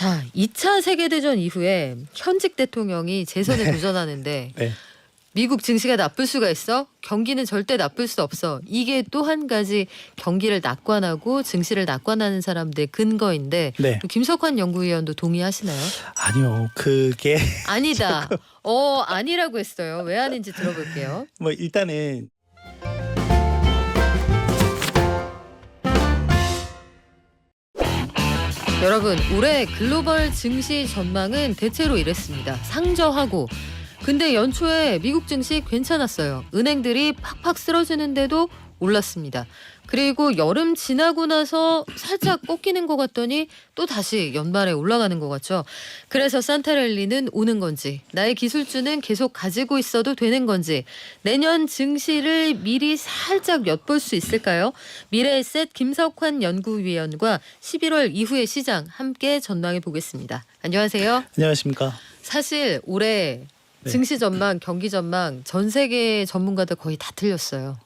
자, 2차 세계대전 이후에 현직 대통령이 재선에 네. 도전하는데 네. 미국 증시가 나쁠 수가 있어? 경기는 절대 나쁠 수 없어. 이게 또 한 가지 경기를 낙관하고 증시를 낙관하는 사람들의 근거인데 네. 김석환 연구위원도 동의하시나요? 아니요. 그게 아니다. 아니라고 했어요. 왜 아닌지 들어볼게요. 뭐 일단은 여러분, 올해 글로벌 증시 전망은 대체로 이랬습니다. 상저하고. 근데 연초에 미국 증시 괜찮았어요. 은행들이 팍팍 쓰러지는데도 올랐습니다. 그리고 여름 지나고 나서 살짝 꺾이는 것 같더니 또 다시 연말에 올라가는 것 같죠. 그래서 산타랠리는 오는 건지, 나의 기술주는 계속 가지고 있어도 되는 건지, 내년 증시를 미리 살짝 엿볼 수 있을까요? 미래에셋 김석환 연구위원과 11월 이후의 시장 함께 전망해 보겠습니다. 안녕하세요. 안녕하십니까. 사실 올해 네. 증시 전망, 경기 전망 전 세계 전문가들 거의 다 틀렸어요.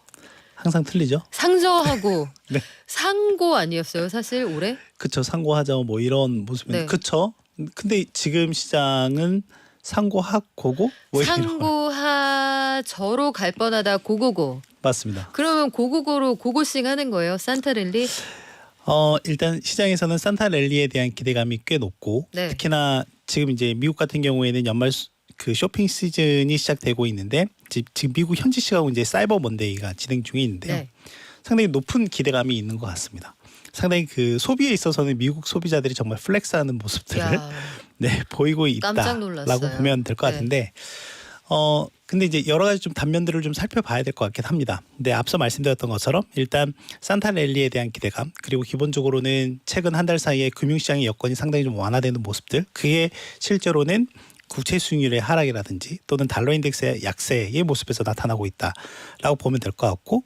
항상 틀리죠. 상저하고 네. 상고 아니었어요, 사실 올해? 그쵸. 상고하자 뭐 이런 모습은 네. 그쵸. 근데 지금 시장은 상고하고고 뭐 이런 상고하저로 갈 뻔하다 고고고. 맞습니다. 그러면 고고고로 고고싱 하는 거예요, 산타랠리? 일단 시장에서는 산타랠리에 대한 기대감이 꽤 높고 네. 특히나 지금 이제 미국 같은 경우에는 연말 그 쇼핑 시즌이 시작되고 있는데 지금 미국 현지 시각으로 이제 사이버 먼데이가 진행 중에 있는데요. 네. 상당히 높은 기대감이 있는 것 같습니다. 상당히 그 소비에 있어서는 미국 소비자들이 정말 플렉스하는 모습들을 야, 네, 보이고 깜짝 있다라고 놀랐어요. 보면 될 것 네. 같은데 근데 이제 여러 가지 좀 단면들을 좀 살펴봐야 될 것 같긴 합니다. 근데 앞서 말씀드렸던 것처럼 일단 산타랠리에 대한 기대감 그리고 기본적으로는 최근 한 달 사이에 금융시장의 여건이 상당히 좀 완화되는 모습들 그게 실제로는 국채 수익률의 하락이라든지 또는 달러 인덱스의 약세의 모습에서 나타나고 있다라고 보면 될 것 같고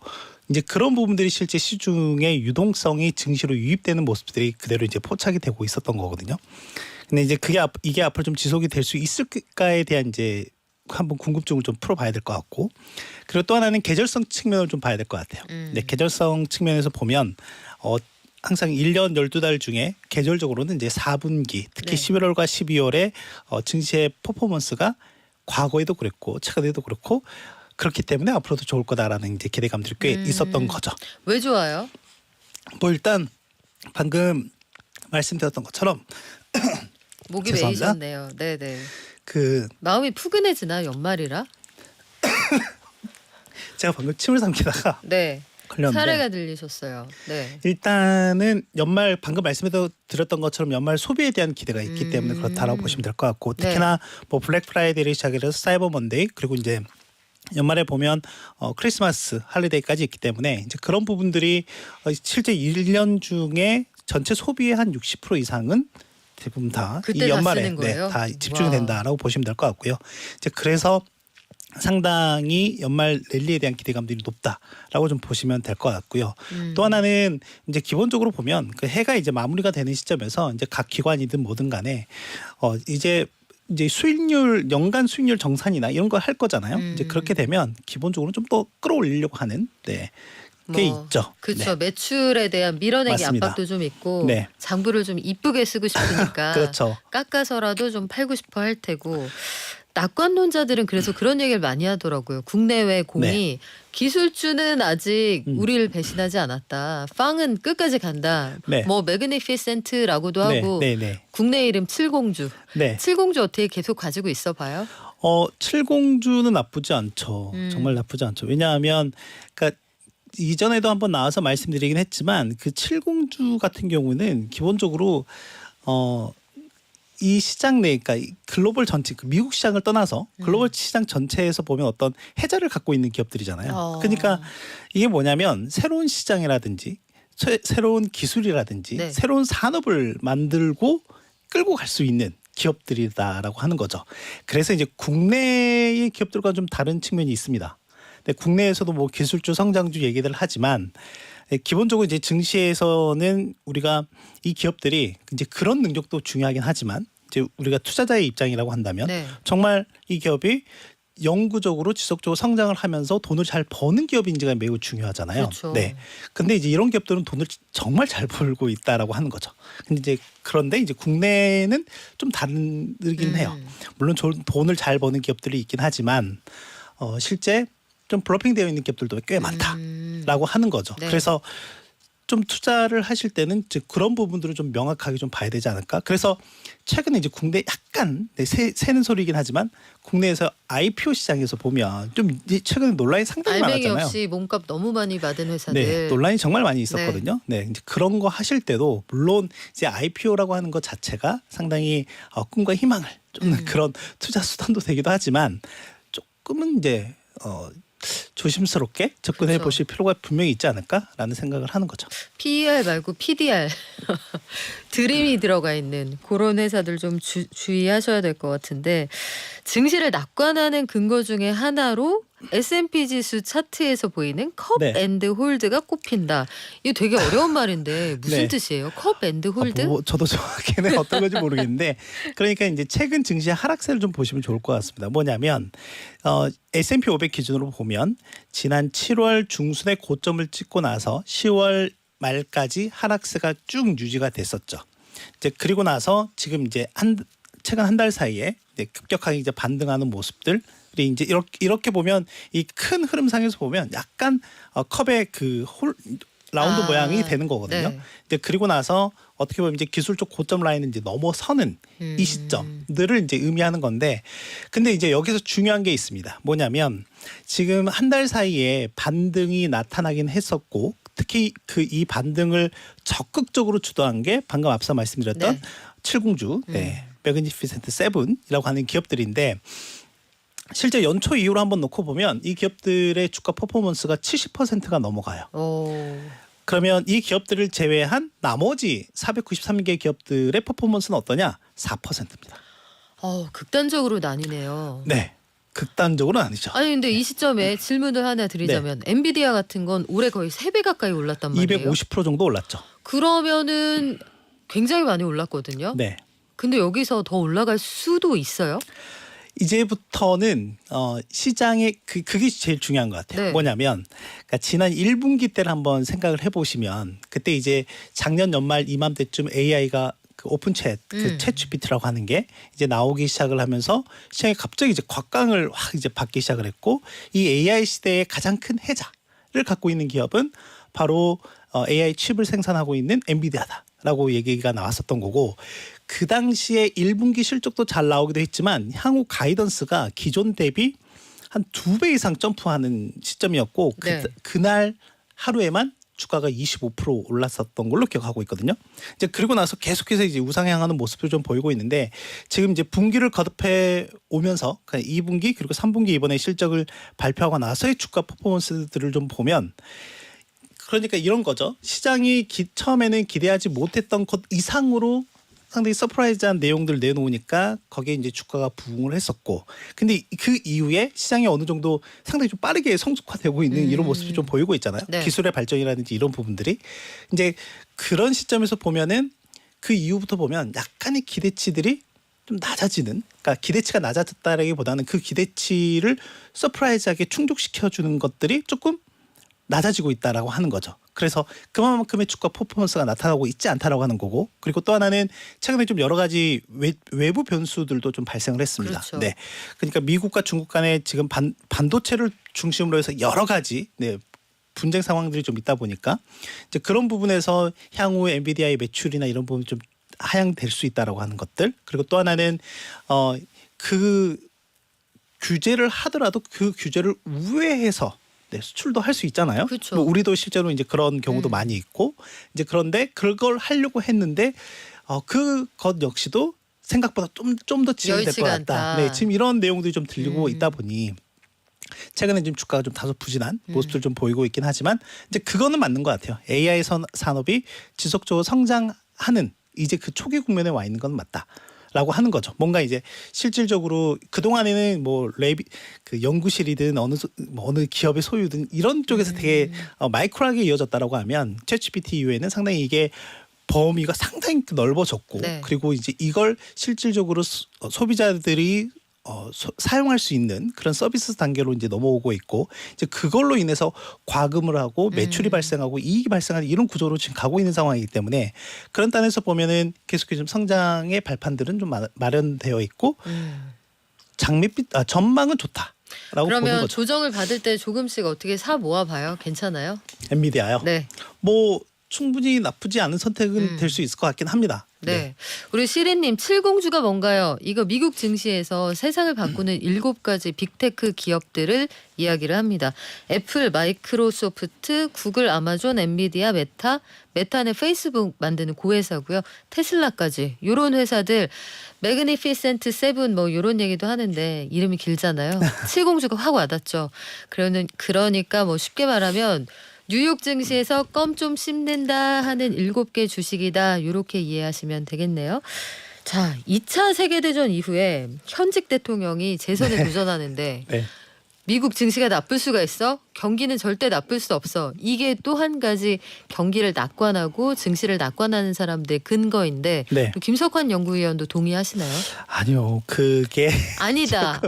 이제 그런 부분들이 실제 시중의 유동성이 증시로 유입되는 모습들이 그대로 이제 포착이 되고 있었던 거거든요. 근데 이제 이게 앞으로 좀 지속이 될 수 있을까에 대한 이제 한번 궁금증을 좀 풀어봐야 될 것 같고 그리고 또 하나는 계절성 측면을 좀 봐야 될 것 같아요. 네, 계절성 측면에서 보면 항상 1년 12달 중에 계절적으로는 이제 4분기 특히 네. 11월과 12월에 증시의 퍼포먼스가 과거에도 그랬고 최근에도 그렇고 그렇기 때문에 앞으로도 좋을 거다라는 이제 기대감들이 꽤 있었던 거죠. 왜 좋아요? 뭐 일단 방금 말씀드렸던 것처럼 목이 죄송합니다. 메이셨네요. 네네. 그 마음이 푸근해지나 연말이라? 제가 방금 침을 삼키다가 네. 걸렸는데 사례가 들리셨어요. 네. 일단은 연말 방금 말씀드렸던 것처럼 연말 소비에 대한 기대가 있기 때문에 그렇다라고 보시면 될 것 같고 네. 특히나 뭐 블랙 프라이데이를 시작해서 사이버 먼데이 그리고 이제 연말에 보면 크리스마스 할리데이까지 있기 때문에 이제 그런 부분들이 실제 1년 중에 전체 소비의 한 60% 이상은 대부분 다 그때 이 다 연말에 쓰는 거예요? 다 집중이 와. 된다라고 보시면 될 것 같고요. 이제 그래서 상당히 연말 랠리에 대한 기대감들이 높다라고 좀 보시면 될 것 같고요. 또 하나는 이제 기본적으로 보면 그 해가 이제 마무리가 되는 시점에서 이제 각 기관이든 뭐든 간에 이제 수익률 연간 수익률 정산이나 이런 걸 할 거잖아요. 이제 그렇게 되면 기본적으로 좀 더 끌어올리려고 하는 게 있죠. 그렇죠. 네. 매출에 대한 밀어내기 맞습니다. 압박도 좀 있고 네. 장부를 좀 이쁘게 쓰고 싶으니까 그렇죠. 깎아서라도 좀 팔고 싶어 할 테고 낙관론자들은 그래서 그런 얘기를 많이 하더라고요. 국내외 공이 네. 기술주는 아직 우리를 배신하지 않았다. 빵은 끝까지 간다. 네. 뭐 매그니피센트라고도 네, 하고 네, 네. 국내 이름 칠공주. 네. 칠공주 어떻게 계속 가지고 있어 봐요? 칠공주는 나쁘지 않죠. 정말 나쁘지 않죠. 왜냐하면 그러니까 이전에도 한번 나와서 말씀드리긴 했지만 그 칠공주 같은 경우는 기본적으로 이 시장 내, 그러니까 이 글로벌 전체, 그 미국 시장을 떠나서 글로벌 시장 전체에서 보면 어떤 해자를 갖고 있는 기업들이잖아요. 그러니까 이게 뭐냐면 새로운 시장이라든지 새로운 기술이라든지 네. 새로운 산업을 만들고 끌고 갈 수 있는 기업들이다라고 하는 거죠. 그래서 이제 국내의 기업들과 좀 다른 측면이 있습니다. 근데 국내에서도 뭐 기술주, 성장주 얘기들 하지만 기본적으로 이제 증시에서는 우리가 이 기업들이 이제 그런 능력도 중요하긴 하지만 이제 우리가 투자자의 입장이라고 한다면 네. 정말 이 기업이 영구적으로 지속적으로 성장을 하면서 돈을 잘 버는 기업인지가 매우 중요하잖아요. 그렇죠. 네. 근데 이제 이런 기업들은 돈을 정말 잘 벌고 있다라고 하는 거죠. 근데 이제 그런데 이제 국내는 좀 다르긴 해요. 물론 돈을 잘 버는 기업들이 있긴 하지만 실제 좀 블러핑되어 있는 기업들도 꽤 많다라고 하는 거죠. 네. 그래서 좀 투자를 하실 때는 즉 그런 부분들을 좀 명확하게 좀 봐야 되지 않을까. 그래서 최근에 이제 국내 약간 새는 소리이긴 하지만 국내에서 IPO 시장에서 보면 좀 이제 최근에 논란이 상당히 알맹이 많았잖아요. 없이 몸값 너무 많이 받은 회사들. 네, 논란이 정말 많이 있었거든요. 네, 이제 그런 거 하실 때도 물론 이제 IPO라고 하는 것 자체가 상당히 꿈과 희망을 쫓는 그런 투자 수단도 되기도 하지만 조금은 이제 조심스럽게 접근해 그렇죠. 보실 필요가 분명히 있지 않을까라는 생각을 하는 거죠. PER 말고 PDR 드림이 들어가 있는 그런 회사들 좀 주의하셔야 될 것 같은데 증시를 낙관하는 근거 중에 하나로 S&P 지수 차트에서 보이는 컵 네. 앤드 홀드가 꼽힌다. 이거 되게 어려운 말인데 무슨 네. 뜻이에요? 컵 앤드 홀드? 저도 정확히는 어떤 건지 모르겠는데 그러니까 이제 최근 증시의 하락세를 좀 보시면 좋을 것 같습니다. 뭐냐면 S&P 500 기준으로 보면 지난 7월 중순에 고점을 찍고 나서 10월 말까지 하락세가 쭉 유지가 됐었죠. 이제 그리고 나서 지금 이제 최근 한 달 사이에 이제 급격하게 이제 반등하는 모습들. 이제 이렇게 보면 이 큰 흐름상에서 보면 약간 컵의 그 라운드 모양이 되는 거거든요. 네. 이제 그리고 나서 어떻게 보면 이제 기술적 고점 라인을 이제 넘어서는 이 시점들을 이제 의미하는 건데, 근데 이제 여기서 중요한 게 있습니다. 뭐냐면 지금 한 달 사이에 반등이 나타나긴 했었고, 특히 이 반등을 적극적으로 주도한 게 방금 앞서 말씀드렸던 네. 칠공주, 매그니피센트 세븐이라고 하는 기업들인데. 실제 연초 이후로 한번 놓고 보면 이 기업들의 주가 퍼포먼스가 70%가 넘어가요. 그러면 이 기업들을 제외한 나머지 493개 기업들의 퍼포먼스는 어떠냐? 4%입니다. 극단적으로 나뉘네요. 네. 극단적으로는 아니죠. 아니 근데 이 시점에 질문을 하나 드리자면 엔비디아 같은 건 올해 거의 3배 가까이 올랐단 말이에요. 250% 정도 올랐죠. 그러면은 굉장히 많이 올랐거든요. 네. 근데 여기서 더 올라갈 수도 있어요? 이제부터는 시장의 그게 제일 중요한 것 같아요. 네. 뭐냐면 그러니까 지난 1분기 때를 한번 생각을 해보시면 그때 이제 작년 연말 이맘때쯤 AI가 그 오픈챗 챗 GPT라고 하는 게 이제 나오기 시작을 하면서 시장에 갑자기 이제 곽광을 확 이제 받기 시작을 했고, 이 AI 시대의 가장 큰 해자를 갖고 있는 기업은 바로 AI 칩을 생산하고 있는 엔비디아다라고 얘기가 나왔었던 거고, 그 당시에 1분기 실적도 잘 나오기도 했지만 향후 가이던스가 기존 대비 한 2배 이상 점프하는 시점이었고, 네. 그날 하루에만 주가가 25% 올랐었던 걸로 기억하고 있거든요. 이제 그리고 나서 계속해서 이제 우상향하는 모습을 좀 보이고 있는데, 지금 이제 분기를 거듭해 오면서 2분기 그리고 3분기 이번에 실적을 발표하고 나서의 주가 퍼포먼스들을 좀 보면, 그러니까 이런 거죠. 시장이 처음에는 기대하지 못했던 것 이상으로 상당히 서프라이즈한 내용들을 내놓으니까 거기에 이제 주가가 부응을 했었고, 근데 그 이후에 시장이 어느 정도 상당히 좀 빠르게 성숙화되고 있는 이런 모습이 좀 보이고 있잖아요. 네. 기술의 발전이라든지 이런 부분들이 이제 그런 시점에서 보면은 그 이후부터 보면 약간의 기대치들이 좀 낮아지는, 그러니까 기대치가 낮아졌다라기보다는 그 기대치를 서프라이즈하게 충족시켜주는 것들이 조금 낮아지고 있다라고 하는 거죠. 그래서 그만큼의 주가 퍼포먼스가 나타나고 있지 않다라고 하는 거고, 그리고 또 하나는 최근에 좀 여러 가지 외부 변수들도 좀 발생을 했습니다. 그렇죠. 네, 그러니까 미국과 중국 간에 지금 반도체를 중심으로 해서 여러 가지 분쟁 상황들이 좀 있다 보니까 이제 그런 부분에서 향후 엔비디아의 매출이나 이런 부분 좀 하향될 수 있다라고 하는 것들, 그리고 또 하나는 그 규제를 하더라도 그 규제를 우회해서 수출도 할 수 있잖아요. 그렇죠. 뭐 우리도 실제로 이제 그런 경우도 많이 있고, 이제 그런데 그걸 하려고 했는데 그것 역시도 생각보다 좀 더 진행될 것 여의치가 같다. 않다. 네, 지금 이런 내용들이 좀 들리고 있다 보니 최근에 지금 주가가 좀 다소 부진한 모습들 좀 보이고 있긴 하지만, 이제 그거는 맞는 것 같아요. AI 산업이 지속적으로 성장하는 이제 그 초기 국면에 와 있는 건 맞다. 라고 하는 거죠. 뭔가 이제 실질적으로 그 동안에는 그 연구실이든 어느 기업의 소유든 이런 쪽에서 되게 마이크로하게 이어졌다라고 하면, 챗GPT 이후에는 상당히 이게 범위가 상당히 넓어졌고, 네. 그리고 이제 이걸 실질적으로 소비자들이 사용할 수 있는 그런 서비스 단계로 이제 넘어오고 있고 이제 그걸로 인해서 과금을 하고 매출이 발생하고 이익이 발생하는 이런 구조로 지금 가고 있는 상황이기 때문에 그런 단에서 보면은 계속해서 좀 성장의 발판들은 좀 마련되어 있고 전망은 좋다라고 보는 그러면 거죠. 조정을 받을 때 조금씩 어떻게 사 모아봐요? 괜찮아요? 엔비디아요. 네. 뭐 충분히 나쁘지 않은 선택은 될 수 있을 것 같긴 합니다. 네. 우리 시리님 70주가 뭔가요? 이거 미국 증시에서 세상을 바꾸는 7가지 빅테크 기업들을 이야기를 합니다. 애플, 마이크로소프트, 구글, 아마존, 엔비디아, 메타는 페이스북 만드는 고회사고요. 테슬라까지 이런 회사들 매그니피센트 세븐 뭐 이런 얘기도 하는데 이름이 길잖아요. 70주가 확 와닿죠. 그러니까 뭐 쉽게 말하면 뉴욕 증시에서 껌 좀 씹는다 하는 7개 주식이다. 이렇게 이해하시면 되겠네요. 자, 2차 세계대전 이후에 현직 대통령이 재선에 도전하는데 네. 미국 증시가 나쁠 수가 있어? 경기는 절대 나쁠 수 없어. 이게 또 한 가지 경기를 낙관하고 증시를 낙관하는 사람들의 근거인데 네. 김석환 연구위원도 동의하시나요? 아니요. 그게 아니다.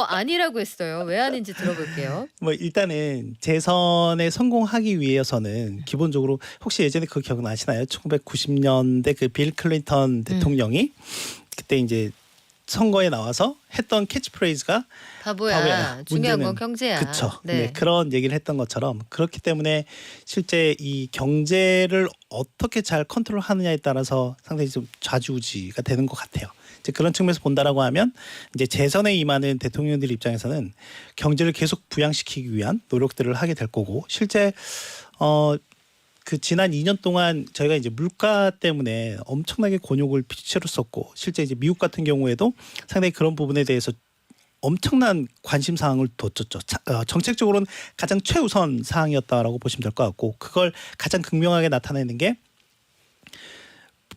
아니라고 했어요. 왜 아닌지 들어볼게요. 뭐 일단은 재선에 성공하기 위해서는 기본적으로 혹시 예전에 그거 기억나시나요? 1990년대 그 빌 클린턴 대통령이 그때 이제 선거에 나와서 했던 캐치프레이즈가 바보야. 중요한 건 문제는 경제야. 그렇죠. 네. 네, 그런 얘기를 했던 것처럼 그렇기 때문에 실제 이 경제를 어떻게 잘 컨트롤하느냐에 따라서 상당히 좀 좌지우지가 되는 것 같아요. 이제 그런 측면에서 본다라고 하면 이제 재선에 임하는 대통령들 입장에서는 경제를 계속 부양시키기 위한 노력들을 하게 될 거고 실제 그 지난 2년 동안 저희가 이제 물가 때문에 엄청나게 곤욕을 치렀었고 실제 이제 미국 같은 경우에도 상당히 그런 부분에 대해서 엄청난 관심 사항을 뒀었죠. 정책적으로는 가장 최우선 사항이었다라고 보시면 될 것 같고 그걸 가장 극명하게 나타내는 게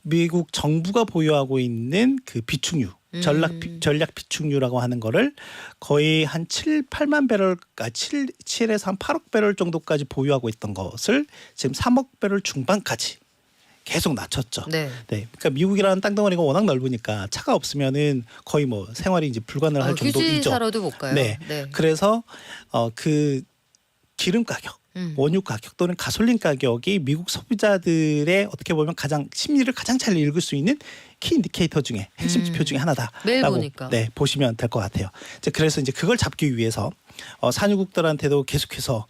미국 정부가 보유하고 있는 그 비축유 전략 비축유라고 하는 거를 거의 한 8만 배럴, 7에서 한 8억 배럴 정도까지 보유하고 있던 것을 지금 3억 배럴 중반까지 계속 낮췄죠. 네. 네. 그러니까 미국이라는 땅덩어리가 워낙 넓으니까 차가 없으면은 거의 뭐 생활이 이제 불가능할 정도이죠. 휴지 사러도 못 가요. 네. 그래서 그 기름 가격 원유 가격 또는 가솔린 가격이 미국 소비자들의 어떻게 보면 가장 심리를 가장 잘 읽을 수 있는 키 인디케이터 중에 핵심 지표 중에 매일 하나다라고 보니까. 네, 보시면 될 것 같아요. 그래서 이제 그걸 잡기 위해서 산유국들한테도 계속해서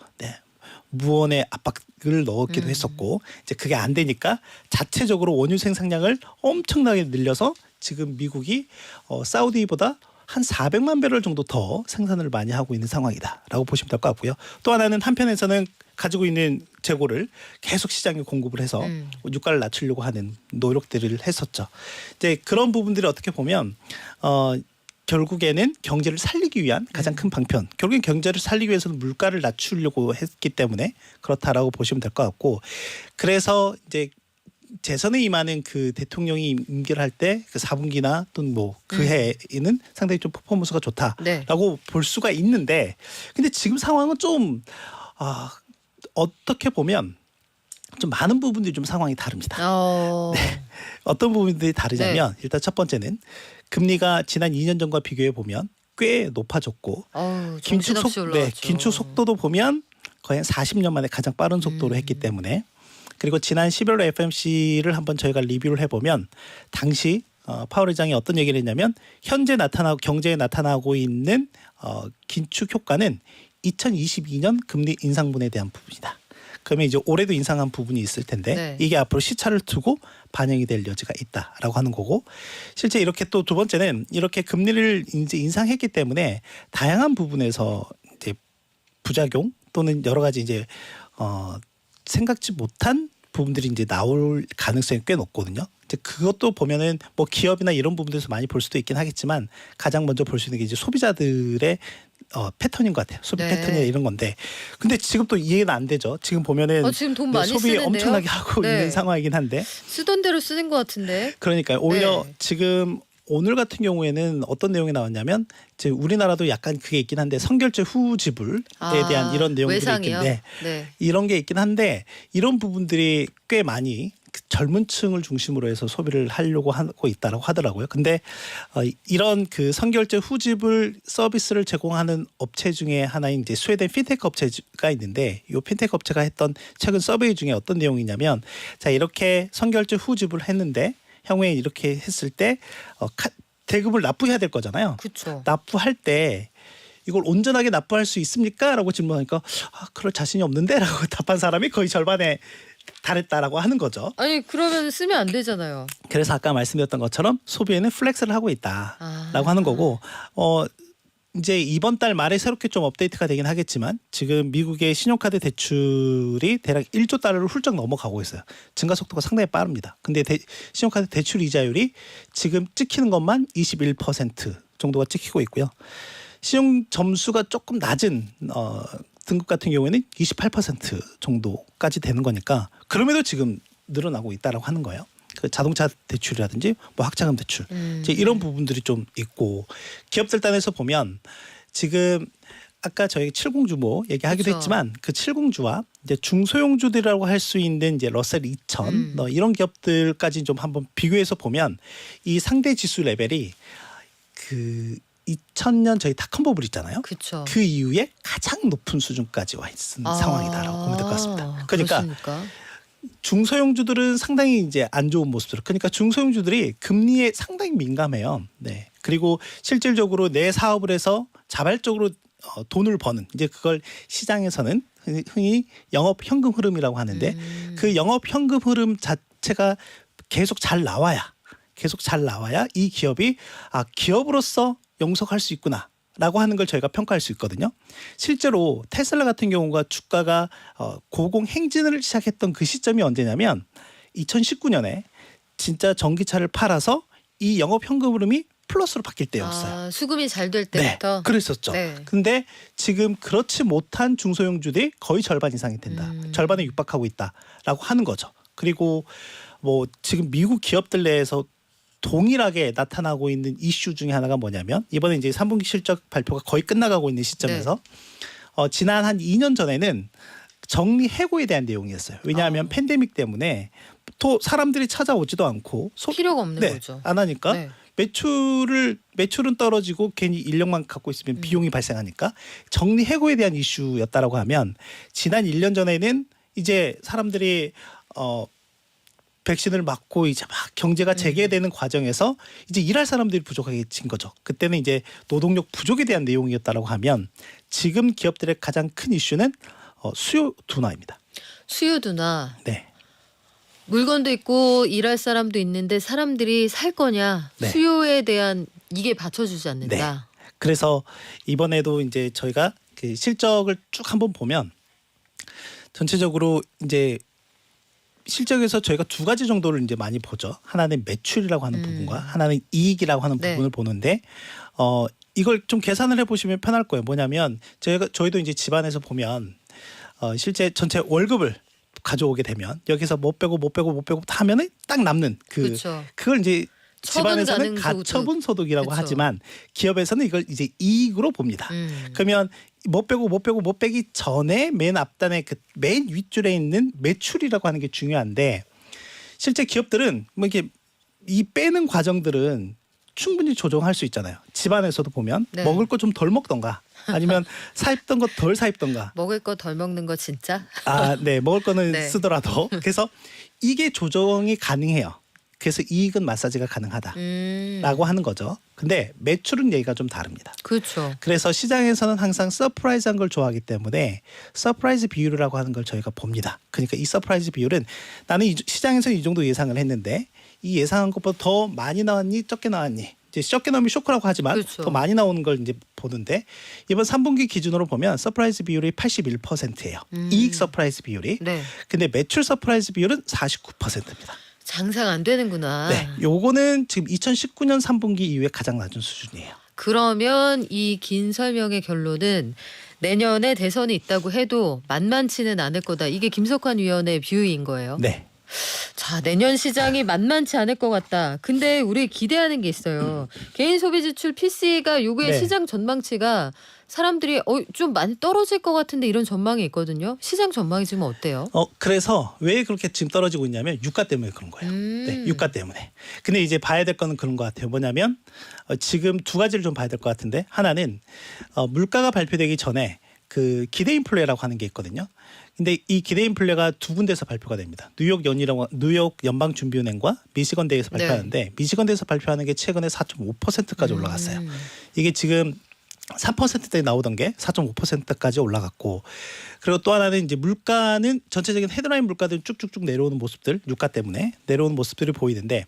무언의 압박을 넣었기도 했었고 이제 그게 안 되니까 자체적으로 원유 생산량을 엄청나게 늘려서 지금 미국이 사우디보다 한 400만 배럴 정도 더 생산을 많이 하고 있는 상황이다라고 보시면 될 것 같고요. 또 하나는 한편에서는 가지고 있는 재고를 계속 시장에 공급을 해서 유가를 낮추려고 하는 노력들을 했었죠. 이제 그런 부분들이 어떻게 보면 결국에는 경제를 살리기 위한 가장 큰 방편. 결국엔 경제를 살리기 위해서는 물가를 낮추려고 했기 때문에 그렇다라고 보시면 될 것 같고 그래서 이제 재선에 임하는 그 대통령이 임기를 할 때 그 4분기나 또는 뭐 그 해에는 상당히 좀 퍼포먼스가 좋다라고 볼 수가 있는데 근데 지금 상황은 좀 어떻게 보면 좀 많은 부분들이 좀 상황이 다릅니다. 네. 어떤 부분들이 다르냐면 일단 첫 번째는 금리가 지난 2년 전과 비교해 보면 꽤 높아졌고 긴축 속도도 보면 거의 한 40년 만에 가장 빠른 속도로 했기 때문에 그리고 지난 11월 FMC를 한번 저희가 리뷰를 해보면 당시 파월 의장이 어떤 얘기를 했냐면 현재 경제에 나타나고 있는 긴축 효과는 2022년 금리 인상분에 대한 부분이다. 그러면 이제 올해도 인상한 부분이 있을 텐데 이게 앞으로 시차를 두고 반영이 될 여지가 있다라고 하는 거고 실제 이렇게 또 두 번째는 이렇게 금리를 이제 인상했기 때문에 다양한 부분에서 이제 부작용 또는 여러 가지 이제 생각지 못한 부분들이 이제 나올 가능성이 꽤 높거든요. 이제 그것도 보면은 뭐 기업이나 이런 부분들에서 많이 볼 수도 있긴 하겠지만 가장 먼저 볼 수 있는 게 이제 소비자들의 패턴인 것 같아요. 소비 패턴이나 이런 건데 근데 지금 또 이해가 안 되죠. 지금 보면은 지금 돈 많이 소비 쓰는데요? 엄청나게 하고 있는 상황이긴 한데 쓰던 대로 쓰는 것 같은데. 그러니까요. 오히려 지금 오늘 같은 경우에는 어떤 내용이 나왔냐면 이제 우리나라도 약간 그게 있긴 한데 선결제 후 지불에 대한 이런 내용들이 있긴데 이런 게 있긴 한데 이런 부분들이 꽤 많이 그 젊은 층을 중심으로 해서 소비를 하려고 하고 있다라고 하더라고요. 근데 이런 그 선결제 후집을 서비스를 제공하는 업체 중에 하나인 이제 스웨덴 핀테크 업체가 있는데 이 핀테크 업체가 했던 최근 서베이 중에 어떤 내용이냐면 자 이렇게 선결제 후집을 했는데 향후에 이렇게 했을 때 대금을 납부해야 될 거잖아요. 그렇죠. 납부할 때 이걸 온전하게 납부할 수 있습니까? 라고 질문하니까 그럴 자신이 없는데 라고 답한 사람이 거의 절반에 달했다라고 하는 거죠. 아니 그러면 쓰면 안 되잖아요. 그래서 아까 말씀드렸던 것처럼 소비에는 플렉스를 하고 있다라고 하는 거고 이제 이번 달 말에 새롭게 좀 업데이트가 되긴 하겠지만 지금 미국의 신용카드 대출이 대략 1조 달러를 훌쩍 넘어가고 있어요. 증가 속도가 상당히 빠릅니다. 근데 신용카드 대출 이자율이 지금 찍히는 것만 21% 정도가 찍히고 있고요. 신용 점수가 조금 낮은 등급 같은 경우에는 28% 정도까지 되는 거니까 그럼에도 지금 늘어나고 있다라고 하는 거예요. 그 자동차 대출이라든지 뭐 학자금 대출 이제 이런 부분들이 좀 있고 기업들 단에서 보면 지금 아까 저희 70주 얘기하기도 그렇죠. 했지만 그 70주와 이제 중소형주들이라고 할 수 있는 이제 러셀 2000 이런 기업들까지 좀 한번 비교해서 보면 이 상대 지수 레벨이 그 2000년 저희 닷컴 버블 있잖아요. 그렇죠. 그 이후에 가장 높은 수준까지 와 있는 상황이다라고 보면 될 것 같습니다. 그러니까 그렇습니까? 중소형주들은 상당히 이제 안 좋은 모습들. 그러니까 중소형주들이 금리에 상당히 민감해요. 네. 그리고 실질적으로 내 사업을 해서 자발적으로 돈을 버는 이제 그걸 시장에서는 흔히 영업 현금 흐름이라고 하는데 그 영업 현금 흐름 자체가 계속 잘 나와야 이 기업이 기업으로서 영속할 수 있구나라고 하는 걸 저희가 평가할 수 있거든요. 실제로 테슬라 같은 경우가 주가가 고공행진을 시작했던 그 시점이 언제냐면 2019년에 진짜 전기차를 팔아서 이 영업 현금 흐름이 플러스로 바뀔 때였어요. 수급이 잘 될 때부터. 네, 그랬었죠. 네. 근데 지금 그렇지 못한 중소형주들이 거의 절반 이상이 된다. 절반에 육박하고 있다라고 하는 거죠. 그리고 뭐 지금 미국 기업들 내에서 동일하게 나타나고 있는 이슈 중에 하나가 뭐냐면 이번에 이제 3분기 실적 발표가 거의 끝나가고 있는 시점에서 지난 한 2년 전에는 정리 해고에 대한 내용이었어요. 왜냐하면 팬데믹 때문에 또 사람들이 찾아오지도 않고 필요가 없는 거죠. 안 하니까 네. 매출은 떨어지고 괜히 인력만 갖고 있으면 비용이 발생하니까 정리 해고에 대한 이슈였다라고 하면 지난 1년 전에는 이제 사람들이 백신을 맞고 이제 막 경제가 재개되는 과정에서 이제 일할 사람들이 부족해진 거죠. 그때는 이제 노동력 부족에 대한 내용이었다라고 하면 지금 기업들의 가장 큰 이슈는 수요 둔화입니다. 수요 둔화. 네. 물건도 있고 일할 사람도 있는데 사람들이 살 거냐 네. 수요에 대한 이게 받쳐주지 않는다. 그래서 이번에도 이제 저희가 그 실적을 쭉 한번 보면 전체적으로 이제 실적에서 저희가 두 가지 정도를 이제 많이 보죠. 하나는 매출이라고 하는 부분과 하나는 이익이라고 하는 네. 부분을 보는데 이걸 좀 계산을 해보시면 편할 거예요. 뭐냐면 저희도 이제 집안에서 보면 실제 전체 월급을 가져오게 되면 여기서 못 빼고 다 하면은 딱 남는 그렇죠. 그걸 이제 처분 집안에서는 가능 가처분 소득이라고 그쵸. 하지만 기업에서는 이걸 이제 이익으로 봅니다. 그러면 못 빼기 전에 맨 앞단에 그 맨 윗줄에 있는 매출이라고 하는 게 중요한데 실제 기업들은 뭐 이게 이 빼는 과정들은 충분히 조정할 수 있잖아요. 집안에서도 보면 네. 먹을 거 좀 덜 먹던가 아니면 사입던 거 덜 사입던가 먹을 거 덜 먹는 거 진짜? 네 먹을 거는 네. 쓰더라도 그래서 이게 조정이 가능해요. 그래서 이익은 마사지가 가능하다라고 하는 거죠. 근데 매출은 얘기가 좀 다릅니다. 그렇죠. 그래서 시장에서는 항상 서프라이즈한 걸 좋아하기 때문에 서프라이즈 비율이라고 하는 걸 저희가 봅니다. 그러니까 이 서프라이즈 비율은 나는 시장에서 이 정도 예상을 했는데 이 예상한 것보다 더 많이 나왔니 적게 나왔니 이제 적게 나오면 쇼크라고 하지만 그렇죠. 더 많이 나오는 걸 이제 보는데 이번 3분기 기준으로 보면 서프라이즈 비율이 81%예요. 이익 서프라이즈 비율이. 네. 근데 매출 서프라이즈 비율은 49%입니다. 장사가 안 되는구나. 네, 요거는 지금 2019년 3분기 이후에 가장 낮은 수준이에요. 그러면 이 긴 설명의 결론은 내년에 대선이 있다고 해도 만만치는 않을 거다. 이게 김석환 위원의 뷰인 거예요. 네. 자, 내년 시장이 만만치 않을 것 같다. 근데 우리 기대하는 게 있어요. 개인 소비 지출 PC가 요구의 네. 시장 전망치가 사람들이 좀 많이 떨어질 것 같은데 이런 전망이 있거든요. 시장 전망이 지금 어때요? 그래서 왜 그렇게 지금 떨어지고 있냐면 유가 때문에 그런 거예요. 네, 유가 때문에. 근데 이제 봐야 될 거는 그런 것 같아요. 뭐냐면 지금 두 가지를 좀 봐야 될 것 같은데 하나는 물가가 발표되기 전에 그 기대 인플레라고 하는 게 있거든요. 근데 이 기대 인플레가 두 군데서 발표가 됩니다. 뉴욕 연방준비은행과 미시건대에서 발표하는데 미시건대에서 발표하는 게 최근에 4.5%까지 올라갔어요. 이게 지금 3%대 나오던 게 4.5%까지 올라갔고, 그리고 또 하나는 이제 물가는 전체적인 헤드라인 물가들은 쭉쭉쭉 내려오는 모습들, 유가 때문에 내려오는 모습들을 보이는데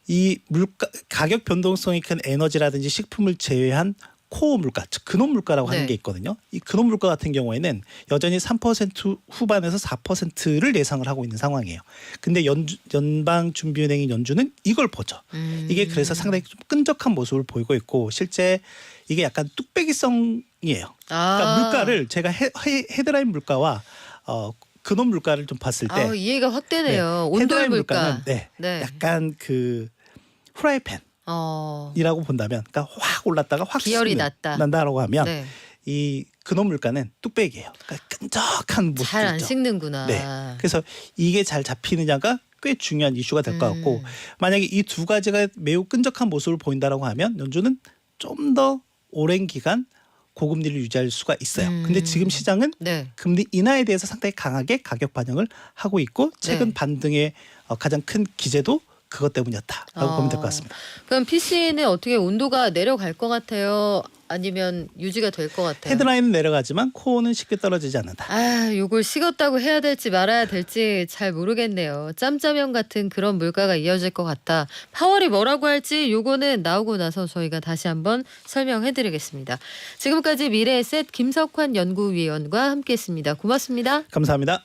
이 물가 가격 변동성이 큰 에너지라든지 식품을 제외한 코어 물가, 즉 근원 물가라고 하는 네. 게 있거든요. 이 근원 물가 같은 경우에는 여전히 3% 후반에서 4%를 예상을 하고 있는 상황이에요. 근데 연방준비은행인 연준은 이걸 보죠. 이게 그래서 상당히 좀 끈적한 모습을 보이고 있고, 실제 이게 약간 뚝배기성이에요. 그러니까 물가를 제가 헤드라인 물가와 근원 물가를 좀 봤을 때 이해가 확 되네요. 온돌 헤드라인 물가. 물가는 네. 약간 그 후라이팬 이라고 본다면, 그러니까 확 올랐다가 확 기열이 난다라고 하면 네. 이 근원 물가는 뚝배기예요. 그러니까 끈적한 모습. 잘 안 식는구나. 네. 그래서 이게 잘 잡히느냐가 꽤 중요한 이슈가 될 것 같고, 만약에 이 두 가지가 매우 끈적한 모습을 보인다라고 하면 연준은 좀 더 오랜 기간 고금리를 유지할 수가 있어요. 근데 지금 시장은 네. 금리 인하에 대해서 상당히 강하게 가격 반영을 하고 있고, 최근 네. 반등의 가장 큰 기제도 그것 때문이었다라고 보면 될 것 같습니다. 그럼 PC는 어떻게 온도가 내려갈 것 같아요? 아니면 유지가 될 것 같아요? 헤드라인은 내려가지만 코어는 쉽게 떨어지지 않는다. 요걸 식었다고 해야 될지 말아야 될지 잘 모르겠네요. 짬짜면 같은 그런 물가가 이어질 것 같다. 파월이 뭐라고 할지 요거는 나오고 나서 저희가 다시 한번 설명해드리겠습니다. 지금까지 미래에셋 김석환 연구위원과 함께했습니다. 고맙습니다. 감사합니다.